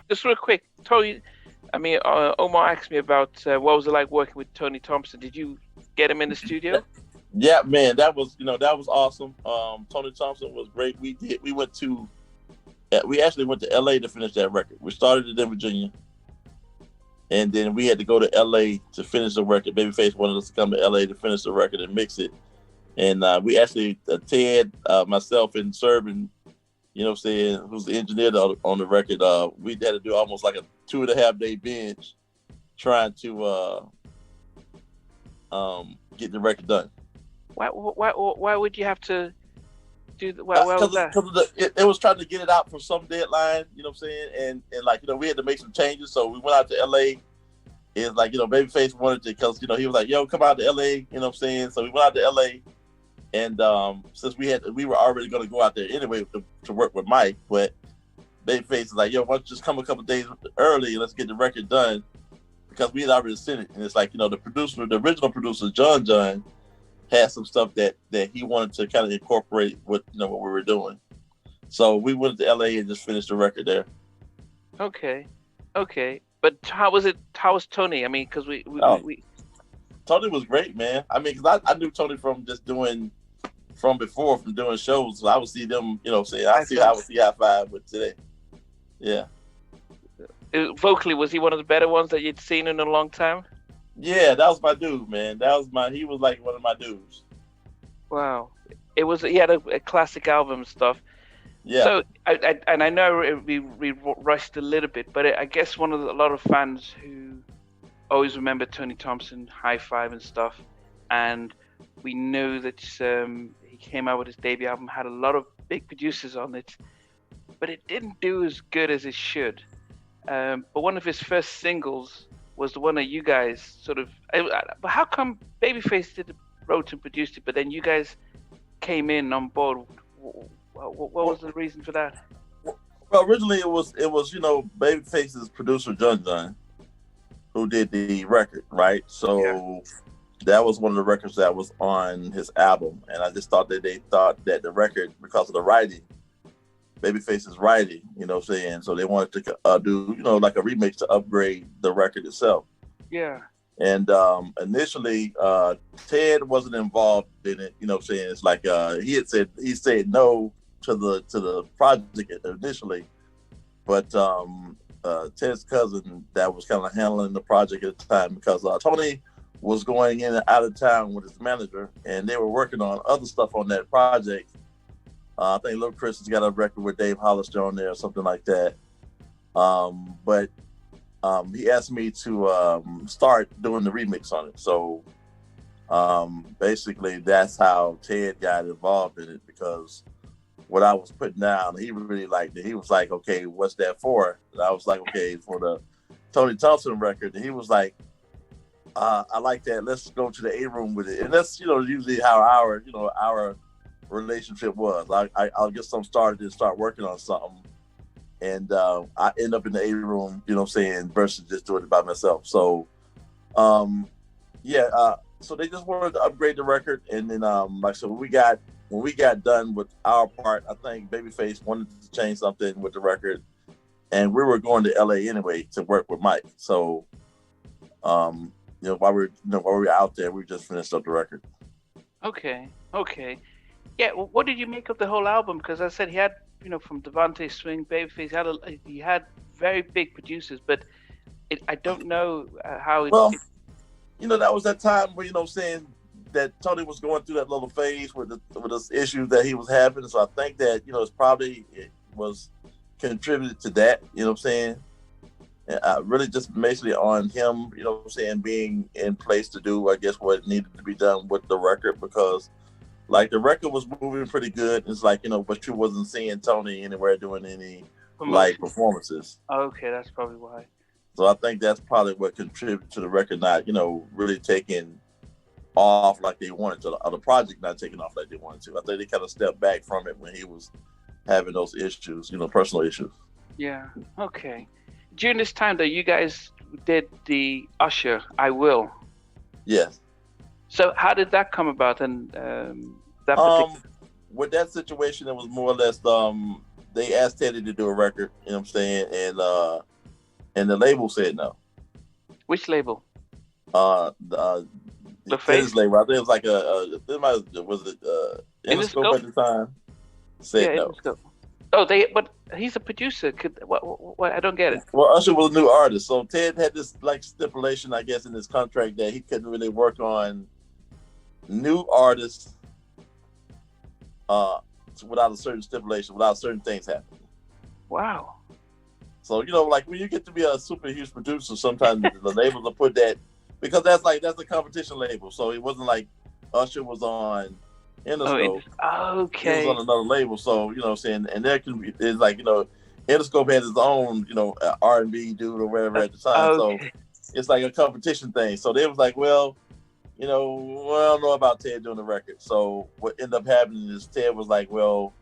just real quick, Tony. I mean, Omar asked me about what was it like working with Tony Thompson. Did you get him in the studio? Yeah, man, that was awesome. Tony Thompson was great. We actually went to LA to finish that record. We started it in Virginia, and then we had to go to LA to finish the record. Babyface wanted us to come to LA to finish the record and mix it. And we actually, Ted, myself, and Serban, who's the engineer on the record, we had to do almost like a 2.5 day binge trying to get the record done. Why would you have to do that? Why was that? Because it was trying to get it out for some deadline, you know what I'm saying? And like, we had to make some changes. So we went out to LA. It's like, Babyface wanted to, because, he was like, yo, come out to LA, you know what I'm saying? So we went out to LA. And since we were already going to go out there anyway to work with Mike, but Babyface is like, yo, why don't you just come a couple days early and let's get the record done, because we had already sent it. And it's like, the original producer, John, had some stuff that he wanted to kind of incorporate with what we were doing. So we went to LA and just finished the record there. Okay. But how was it? How was Tony? I mean, because we Tony was great, man. I mean, because I knew Tony from doing shows. So I would see them, I would see High Five with today. Yeah. Vocally, was he one of the better ones that you'd seen in a long time? Yeah, that was my dude, man. He was like one of my dudes. Wow. He had a classic album and stuff. Yeah. So, I know we rushed a little bit, but I guess a lot of fans who always remember Tony Thompson, High Five and stuff, and we know that he came out with his debut album, had a lot of big producers on it, but it didn't do as good as it should. But one of his first singles was the one that you guys sort of. But how come Babyface wrote and produced it, but then you guys came in on board? What was the reason for that? Well, originally it was Babyface's producer John, who did the record, right? So that was one of the records that was on his album, and I just thought that they thought that the record, because of the writing, Babyface's writing, so they wanted to do like a remix to upgrade the record itself. Yeah. And initially, Ted wasn't involved in it. It's like he said no to the project initially, but Ted's cousin that was kind of handling the project at the time, because Tony was going in and out of town with his manager, and they were working on other stuff on that project. I think Little Chris has got a record with Dave Hollister on there or something like that. But he asked me to start doing the remix on it. So basically that's how Ted got involved in it, because what I was putting down, he really liked it. He was like, okay, what's that for? And I was like, okay, for the Tony Thompson record. And he was like, I like that. Let's go to the A room with it. And that's, usually how our relationship was. I'll get something started and start working on something. And I end up in the A room, versus just doing it by myself. So, so they just wanted to upgrade the record. And then, when we got done with our part, I think Babyface wanted to change something with the record, and we were going to LA anyway to work with Mike. So, while we were out there, we just finished up the record. Okay. Yeah. Well, what did you make of the whole album? Because I said he had, from Devontae Swing, Babyface, he had very big producers, but I don't know how it. Well, that was that time where saying that Tony was going through that little phase with the issues that he was having. So I think that, it was contributed to that, And really just basically on him, being in place to do, I guess, what needed to be done with the record, because like the record was moving pretty good. It's like, but you wasn't seeing Tony anywhere doing any like performances. Okay, that's probably why. So I think that's probably what contributed to the record not, really taking off like they wanted to, or the project not taking off like they wanted to. I think they kind of stepped back from it when he was having those issues, personal issues. Yeah. Okay. During this time, though, you guys did the Usher, I Will. Yes. So how did that come about? And with that situation, it was more or less they asked Teddy to do a record, and and the label said no. Which label? His Face? label. I think it was like was it Interscope at the time? Said no. Interscope. But he's a producer. What? I don't get it. Well, Usher was a new artist, so Ted had this like stipulation, I guess, in his contract that he couldn't really work on new artists without a certain stipulation, without certain things happening. Wow. So like when you get to be a super huge producer, sometimes the labels will put that, because that's a competition label. So it wasn't like Usher was on Interscope. Okay. He was on another label, so what I'm saying, and there can be, it's like Interscope has its own R&B dude or whatever at the time. Okay. So it's like a competition thing. So they was like, well, I don't know about Ted doing the record. So what ended up happening is Ted was like, well,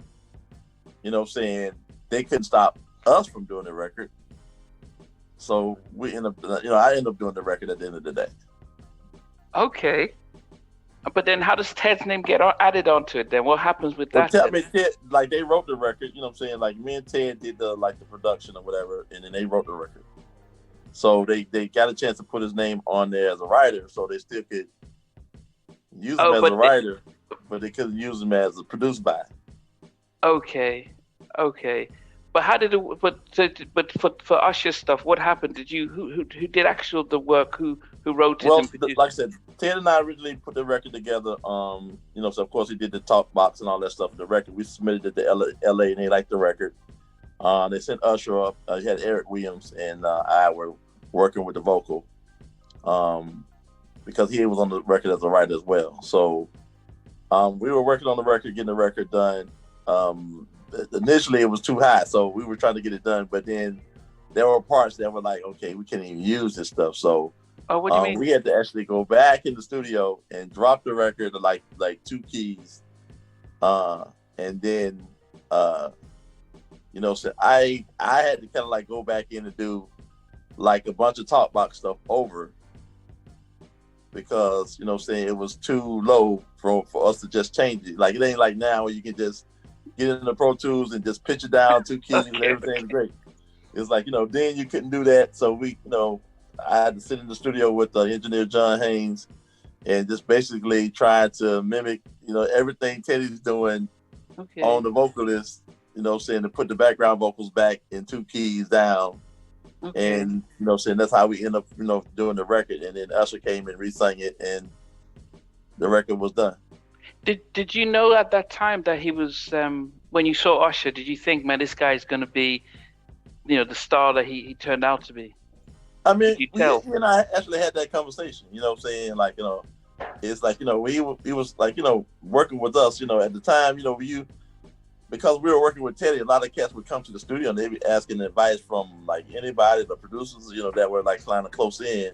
saying they couldn't stop us from doing the record. So we end up, I end up doing the record at the end of the day. Okay. But then how does Ted's name get added onto it then? What happens with that? Ted, like they wrote the record, like me and Ted did the production or whatever, and then they wrote the record. So they got a chance to put his name on there as a writer, so they still could use him as a writer, but they couldn't use him as a produced by. Okay. But how did it? But for Usher stuff, what happened? Did you who did the work? Who wrote it? Well, like I said, Ted and I originally put the record together. So of course he did the talk box and all that stuff for the record. We submitted it to LA, and they liked the record. They sent Usher up. He had Sprague Williams and I were working with the vocal, because he was on the record as a writer as well. So we were working on the record, getting the record done. Initially it was too high, so we were trying to get it done, but then there were parts that were like, okay, we can't even use this stuff. So what do you mean? We had to actually go back in the studio and drop the record to like 2 keys, and then so I had to kind of like go back in and do like a bunch of talk box stuff over, because it was too low for us to just change it. Like it ain't like now where you can just get in the Pro Tools and just pitch it down 2 keys and everything's great. It's like, then you couldn't do that. So we, I had to sit in the studio with the engineer John Haynes and just basically try to mimic, everything Teddy's doing on the vocalist, saying to put the background vocals back in 2 keys down. Okay. And, saying that's how we end up, doing the record. And then Usher came and re-sang it, and the record was done. Did you know at that time that he was, when you saw Usher, did you think, man, this guy's going to be, the star that he turned out to be? I mean, I actually had that conversation, saying like, it's like, he was like, working with us, at the time, because we were working with Teddy, a lot of cats would come to the studio and they'd be asking advice from like anybody, the producers, that were like kind of close in.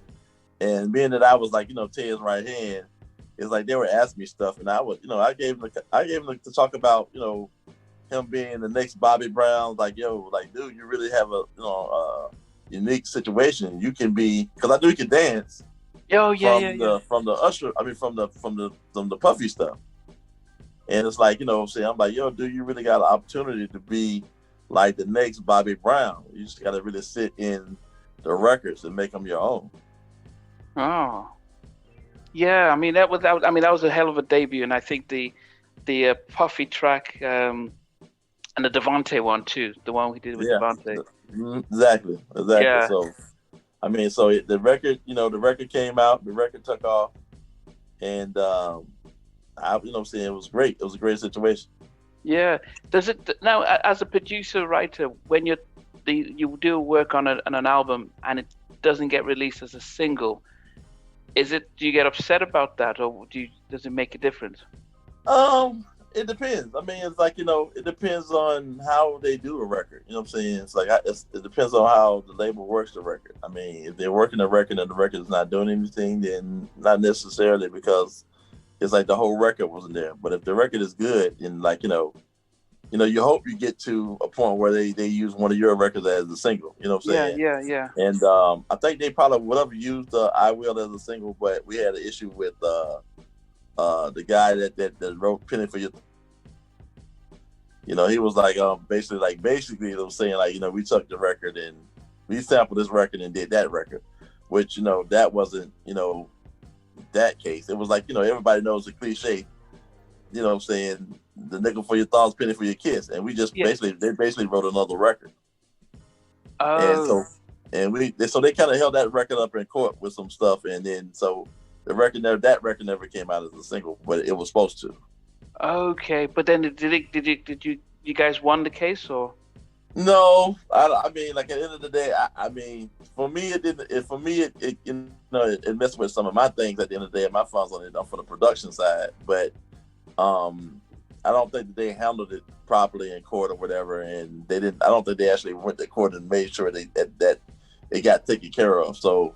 And being that I was like, Ted's right hand, it's like they were asking me stuff, and I was, I gave him to talk about, him being the next Bobby Brown. Like, dude, you really have a unique situation. You can be, because I knew he could dance. From the Usher, from the Puffy stuff, and it's like, I'm like, dude, you really got an opportunity to be like the next Bobby Brown. You just got to really sit in the records and make them your own. Oh. Yeah, that was a hell of a debut, and I think the Puffy track and the Devontae one too, the one we did with Devontae. Exactly. Yeah. So, the record, the record came out, the record took off, and it was great. It was a great situation. Yeah. Does it now, as a producer writer, when you do work on an album and it doesn't get released as a single? Do you get upset about that, or does it make a difference? It depends. It's like, it depends on how they do a record. You know what I'm saying? It's like, it depends on how the label works the record. If they're working the record and the record is not doing anything, then not necessarily, because it's like the whole record wasn't there. But if the record is good, and like, you hope you get to a point where they use one of your records as a single. You know what I'm saying? Yeah. And I think they probably would have used I Will as a single, but we had an issue with the guy that wrote Penny for Your. He was like basically it was saying like, we took the record and we sampled this record and did that record, which that wasn't that case. It was like everybody knows the cliche, saying the nickel for your thoughts, penny for your kiss, and we just they basically wrote another record. Oh. So they kind of held that record up in court with some stuff, and then so that record never came out as a single, but it was supposed to. Okay, but then did you guys won the case or? No, I mean, like at the end of the day, I mean, for me it didn't. For me it messed with some of my things at the end of the day. My funds on it for the production side, but I don't think that they handled it properly in court or whatever, and they didn't. I don't think they actually went to court and made sure that it got taken care of. So,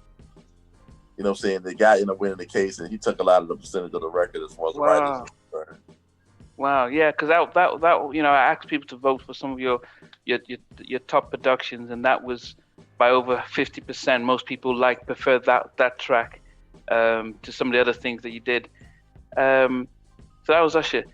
the guy ended up winning the case, and he took a lot of the percentage of the record as far as the writers. Wow, yeah, because that I asked people to vote for some of your top productions, and that was by over 50%. Most people prefer that track to some of the other things that you did. So that was Usher.